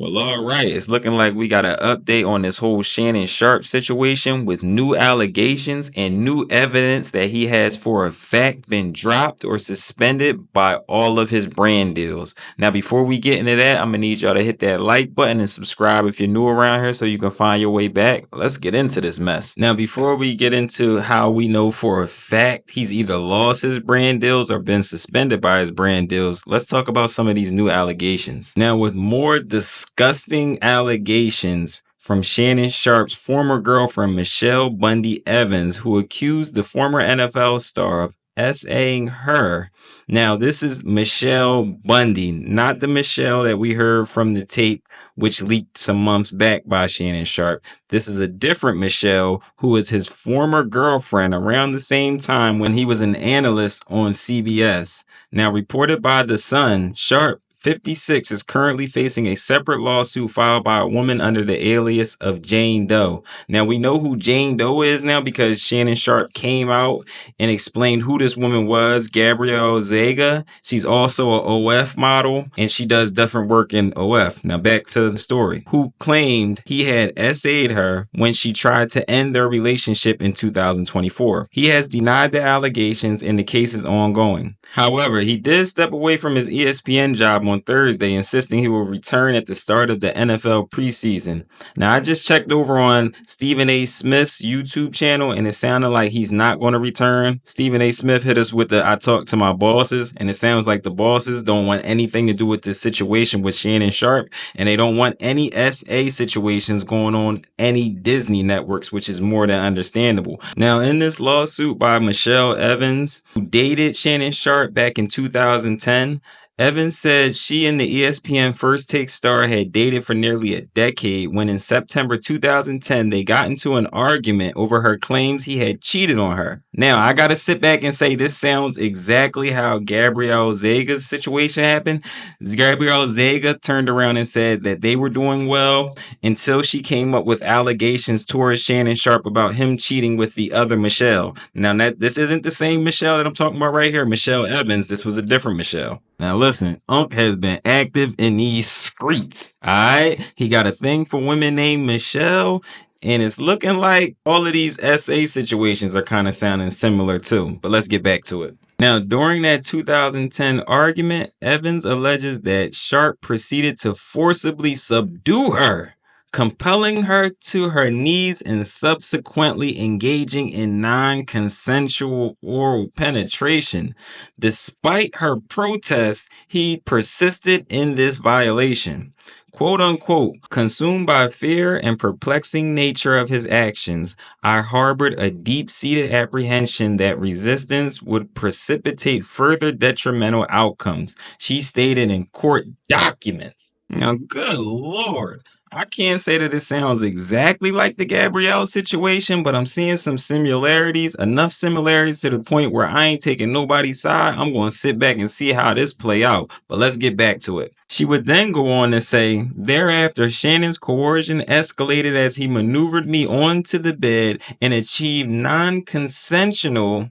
Well, all right. It's looking like we got an update on this whole Shannon Sharpe situation with new allegations and new evidence that he has for a fact been dropped or suspended by all of his brand deals. Now, before we get into that, I'm going to need y'all to hit that like button and subscribe if you're new around here so you can find your way back. Let's get into this mess. Now, before we get into how we know for a fact he's either lost his brand deals or been suspended by his brand deals, let's talk about some of these new allegations. Now, with more disgusting allegations from Shannon Sharpe's former girlfriend, Michelle Bundy Evans, who accused the former NFL star of SAing her. Now, this is Michelle Bundy, not the Michelle that we heard from the tape, which leaked some months back by Shannon Sharpe. This is a different Michelle, who was his former girlfriend around the same time when he was an analyst on CBS. Now, reported by The Sun, Sharpe, 56, is currently facing a separate lawsuit filed by a woman under the alias of Jane Doe. Now, we know who Jane Doe is now because Shannon Sharpe came out and explained who this woman was, Gabrielle Zega. She's also a OF model, and she does different work in OF. Now, back to the story. Who claimed he had SA'd her when she tried to end their relationship in 2024. He has denied the allegations, and the case is ongoing. However, he did step away from his ESPN job on Thursday, insisting he will return at the start of the NFL preseason. Now, I just checked over on Stephen A. Smith's YouTube channel, and it sounded like he's not going to return. Stephen A. Smith hit us with the "I talked to my bosses," and it sounds like the bosses don't want anything to do with this situation with Shannon Sharpe, and they don't want any SA situations going on any Disney networks, which is more than understandable. Now, in this lawsuit by Michelle Evans, who dated Shannon Sharpe back in 2010, Evans said she and the ESPN First Take star had dated for nearly a decade when in September 2010 they got into an argument over her claims he had cheated on her. Now, I gotta sit back and say this sounds exactly how Gabrielle Zega's situation happened. Gabrielle Zega turned around and said that they were doing well until she came up with allegations towards Shannon Sharpe about him cheating with the other Michelle. Now, this isn't the same Michelle that I'm talking about right here, Michelle Evans. This was a different Michelle. Now listen, Unc has been active in these streets, alright? He got a thing for women named Michelle, and it's looking like all of these SA situations are kind of sounding similar too. But let's get back to it. Now, during that 2010 argument, Evans alleges that Sharpe proceeded to forcibly subdue her, compelling her to her knees and subsequently engaging in non-consensual oral penetration. Despite her protests, he persisted in this violation. Quote unquote, consumed by fear and perplexing nature of his actions, I harbored a deep-seated apprehension that resistance would precipitate further detrimental outcomes, she stated in court documents. Now, good Lord. I can't say that it sounds exactly like the Gabrielle situation, but I'm seeing some similarities, enough similarities to the point where I ain't taking nobody's side. I'm going to sit back and see how this play out, but let's get back to it. She would then go on to say, thereafter, Shannon's coercion escalated as he maneuvered me onto the bed and achieved non-consensual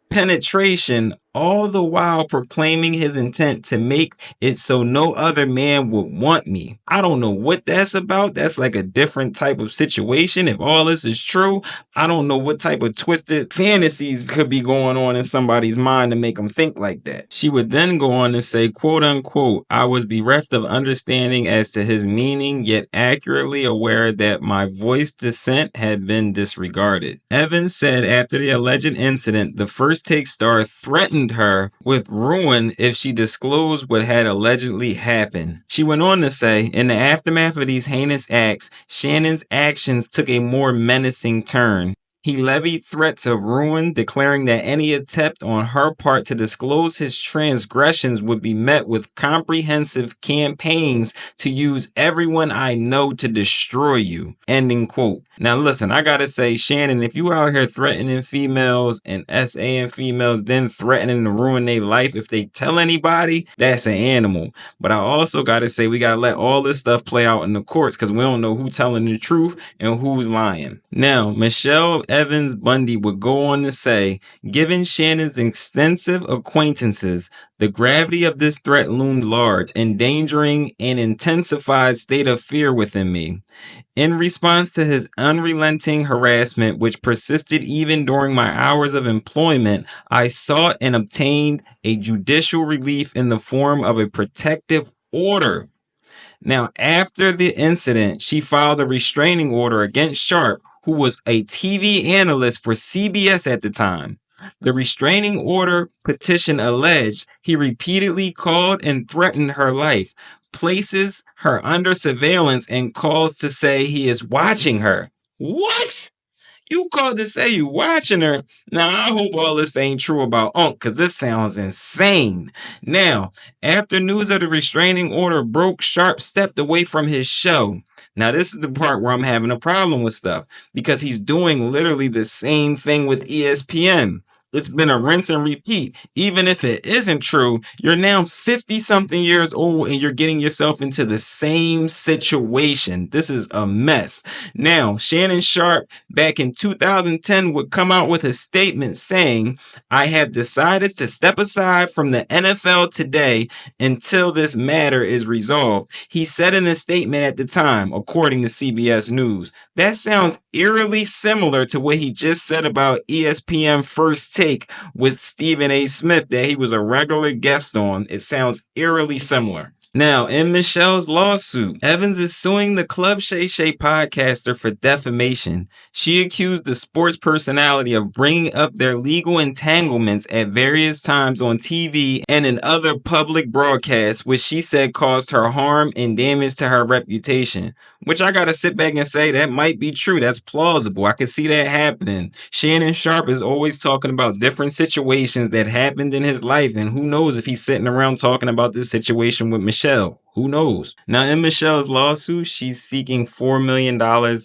penetration, all the while proclaiming his intent to make it so no other man would want me. I don't know what that's about. That's like a different type of situation. If all this is true, I don't know what type of twisted fantasies could be going on in somebody's mind to make them think like that. She would then go on to say, quote unquote, I was bereft of understanding as to his meaning, yet accurately aware that my voiced dissent had been disregarded. Evans said after the alleged incident, the First Take star threatened her with ruin if she disclosed what had allegedly happened. She went on to say, in the aftermath of these heinous acts, Shannon's actions took a more menacing turn. He levied threats of ruin, declaring that any attempt on her part to disclose his transgressions would be met with comprehensive campaigns to use everyone I know to destroy you. Ending quote. Now listen, I gotta say, Shannon, if you out here threatening females and SAing females, then threatening to ruin their life if they tell anybody, that's an animal. But I also gotta say, we gotta let all this stuff play out in the courts because we don't know who's telling the truth and who's lying. Now, Michelle Evans Bundy would go on to say, given Shannon's extensive acquaintances, the gravity of this threat loomed large, endangering an intensified state of fear within me. In response to his unrelenting harassment, which persisted even during my hours of employment, I sought and obtained a judicial relief in the form of a protective order. Now, after the incident, she filed a restraining order against Sharpe, who was a TV analyst for CBS at the time. The restraining order petition alleged he repeatedly called and threatened her life, places her under surveillance, and calls to say he is watching her. What? You called to say you watching her? Now, I hope all this ain't true about Unc, because this sounds insane. Now, after news of the restraining order broke, Sharpe stepped away from his show. Now, this is the part where I'm having a problem with stuff, because he's doing literally the same thing with ESPN. It's been a rinse and repeat. Even if it isn't true, you're now 50-something years old and you're getting yourself into the same situation. This is a mess. Now, Shannon Sharpe back in 2010 would come out with a statement saying, I have decided to step aside from the NFL today until this matter is resolved. He said in a statement at the time, according to CBS News. That sounds eerily similar to what he just said about ESPN First Take with Stephen A. Smith that he was a regular guest on. It sounds eerily similar. Now, in Michelle's lawsuit, Evans is suing the Club Shay Shay podcaster for defamation. She accused the sports personality of bringing up their legal entanglements at various times on TV and in other public broadcasts, which she said caused her harm and damage to her reputation. Which I gotta sit back and say that might be true. That's plausible. I can see that happening. Shannon Sharpe is always talking about different situations that happened in his life, and who knows if he's sitting around talking about this situation with Michelle. Who knows? Now, in Michelle's lawsuit, she's seeking $4 million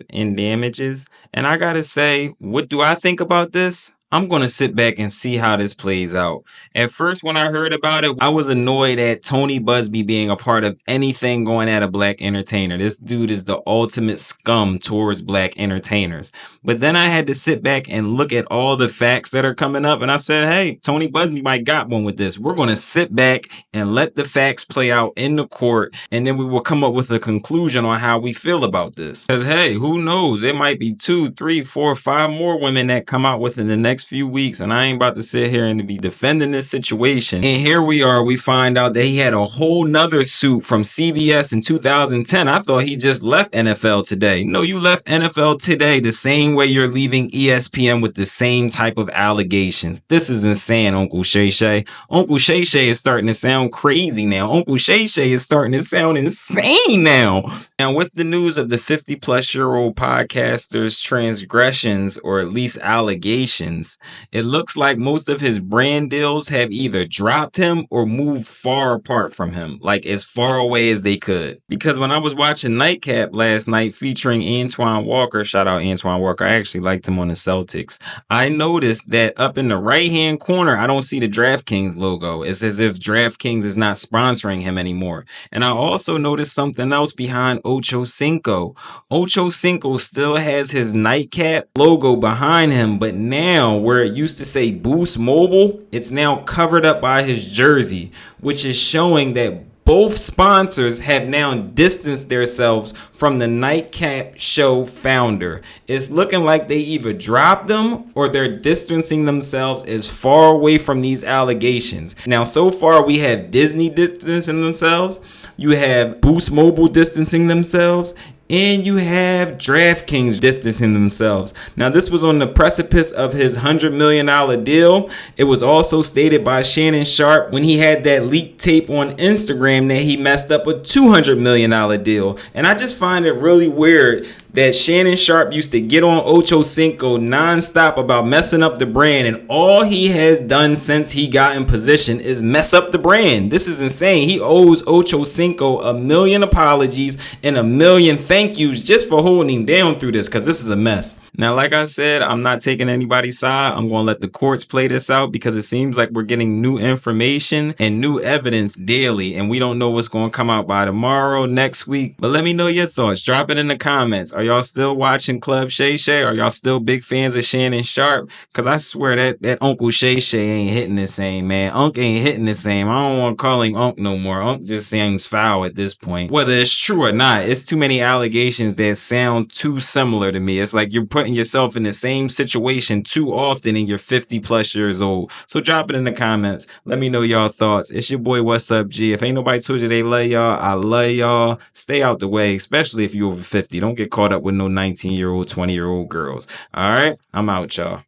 in damages. And I gotta say, what do I think about this? I'm going to sit back and see how this plays out. At first, when I heard about it, I was annoyed at Tony Busby being a part of anything going at a black entertainer. This dude is the ultimate scum towards black entertainers. But then I had to sit back and look at all the facts that are coming up. And I said, hey, Tony Busby might got one with this. We're going to sit back and let the facts play out in the court. And then we will come up with a conclusion on how we feel about this. Because, hey, who knows? There might be 2, 3, 4, 5 more women that come out within the next few weeks, and I ain't about to sit here and be defending this situation. And here we are, we find out that he had a whole nother suit from CBS in 2010. I thought he just left NFL Today. No, you left NFL Today the same way you're leaving ESPN with the same type of allegations. This is insane, Uncle Shay Shay. Uncle Shay Shay is starting to sound crazy now. Uncle Shay Shay is starting to sound insane now. Now, with the news of the 50-plus-year-old podcaster's transgressions, or at least allegations, it looks like most of his brand deals have either dropped him or moved far apart from him, like as far away as they could. Because when I was watching Nightcap last night featuring Antoine Walker, shout out Antoine Walker, I actually liked him on the Celtics, I noticed that up in the right-hand corner, I don't see the DraftKings logo. It's as if DraftKings is not sponsoring him anymore. And I also noticed something else behind Ocho Cinco. Ocho Cinco still has his Nightcap logo behind him, but now where it used to say Boost Mobile, it's now covered up by his jersey, which is showing that both sponsors have now distanced themselves from the Nightcap show founder. It's looking like they either dropped them or they're distancing themselves as far away from these allegations. Now, so far we have Disney distancing themselves, you have Boost Mobile distancing themselves, and you have DraftKings distancing themselves. Now, this was on the precipice of his $100 million deal. It was also stated by Shannon Sharpe when he had that leaked tape on Instagram that he messed up a $200 million deal. And I just find it really weird that Shannon Sharpe used to get on Ocho Cinco nonstop about messing up the brand, and all he has done since he got in position is mess up the brand. This is insane. He owes Ocho Cinco a million apologies and a million thank yous just for holding him down through this, because this is a mess. Now, like I said, I'm not taking anybody's side. I'm going to let the courts play this out because it seems like we're getting new information and new evidence daily, and we don't know what's going to come out by tomorrow, next week. But let me know your thoughts. Drop it in the comments. Are y'all still watching Club Shay Shay? Are y'all still big fans of Shannon Sharpe? Because I swear that Uncle Shay Shay ain't hitting the same, man. Unc ain't hitting the same. I don't want to call him Unc no more. Unc just seems foul at this point. Whether it's true or not, it's too many allegations that sound too similar to me. It's like you're putting yourself in the same situation too often and you're 50 plus years old. So drop it in the comments. Let me know y'all thoughts. It's your boy, What's Up G. If ain't nobody told you they love y'all, I love y'all. Stay out the way, especially if you're over 50. Don't get caught up with no 19-year-old, 20-year-old girls. All right? I'm out, y'all.